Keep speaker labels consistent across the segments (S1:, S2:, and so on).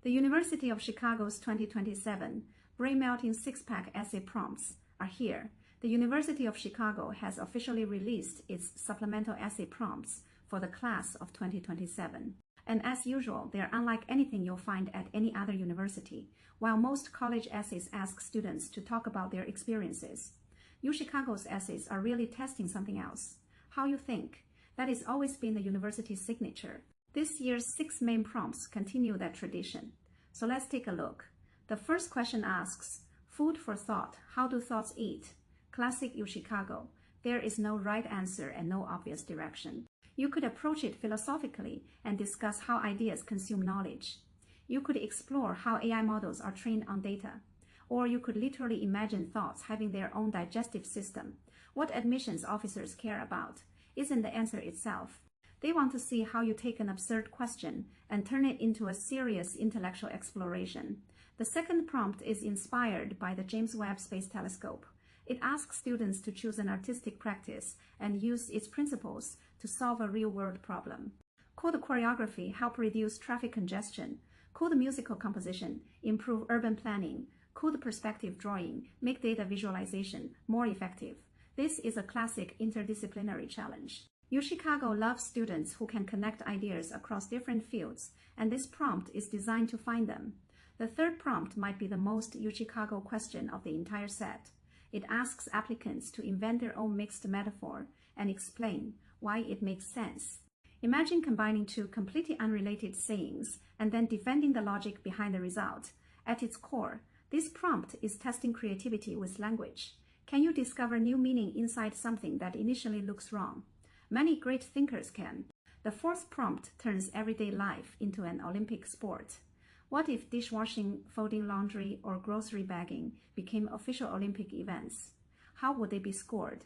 S1: The University of Chicago's 2027 Brain Melting Six-Pack Essay Prompts are here. The University of Chicago has officially released its supplemental essay prompts for the class of 2027. And as usual, they are unlike anything you'll find at any other university. While most college essays ask students to talk about their experiences, UChicago's essays are really testing something else. How you think. That has always been the university's signature. This year's 6 main prompts continue that tradition. So let's take a look. The first question asks, food for thought, how do thoughts eat? Classic UChicago. There is no right answer and no obvious direction. You could approach it philosophically and discuss how ideas consume knowledge. You could explore how AI models are trained on data. Or you could literally imagine thoughts having their own digestive system. What admissions officers care about isn't the answer itself. They want to see how you take an absurd question and turn it into a serious intellectual exploration. The second prompt is inspired by the James Webb Space Telescope. It asks students to choose an artistic practice and use its principles to solve a real-world problem. Could choreography help reduce traffic congestion? Could musical composition improve urban planning? Could perspective drawing make data visualization more effective? This is a classic interdisciplinary challenge. UChicago loves students who can connect ideas across different fields, and this prompt is designed to find them. The third prompt might be the most UChicago question of the entire set. It asks applicants to invent their own mixed metaphor and explain why it makes sense. Imagine combining two completely unrelated sayings and then defending the logic behind the result. At its core, this prompt is testing creativity with language. Can you discover new meaning inside something that initially looks wrong? Many great thinkers can. The fourth prompt turns everyday life into an Olympic sport. What if dishwashing, folding laundry, or grocery bagging became official Olympic events? How would they be scored?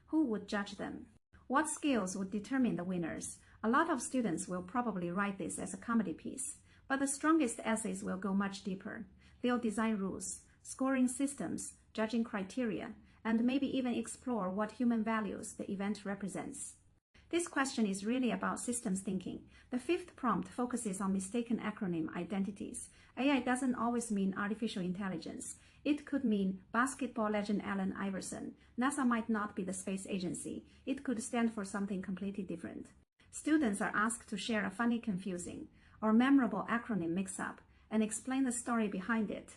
S1: Who would judge them? What skills would determine the winners? A lot of students will probably write this as a comedy piece, but the strongest essays will go much deeper. They'll design rules, scoring systems, judging criteria, and maybe even explore what human values the event represents. This question is really about systems thinking. The fifth prompt focuses on mistaken acronym identities. AI doesn't always mean artificial intelligence. It could mean basketball legend Allen Iverson. NASA might not be the space agency. It could stand for something completely different. Students are asked to share a funny, confusing, or memorable acronym mix-up and explain the story behind it.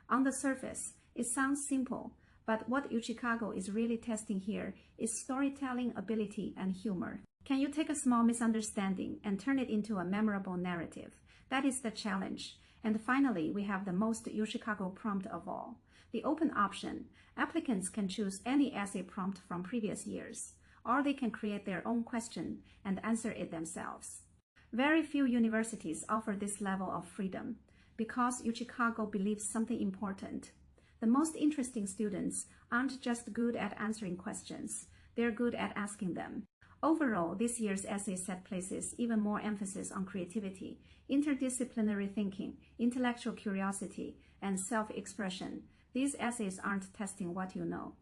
S1: On the surface, it sounds simple, but what UChicago is really testing here is storytelling ability and humor. Can you take a small misunderstanding and turn it into a memorable narrative? That is the challenge. And finally, we have the most UChicago prompt of all, the open option. Applicants can choose any essay prompt from previous years, or they can create their own question and answer it themselves. Very few universities offer this level of freedom because UChicago believes something important. The most interesting students aren't just good at answering questions, they're good at asking them. Overall, this year's essay set places even more emphasis on creativity, interdisciplinary thinking, intellectual curiosity, and self-expression. These essays aren't testing what you know.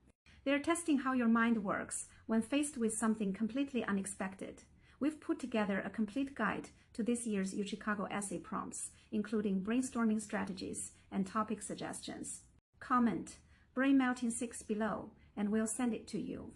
S1: They're testing how your mind works when faced with something completely unexpected. We've put together a complete guide to this year's UChicago essay prompts, including brainstorming strategies and topic suggestions. Comment Brain Melting 6 below, and we'll send it to you.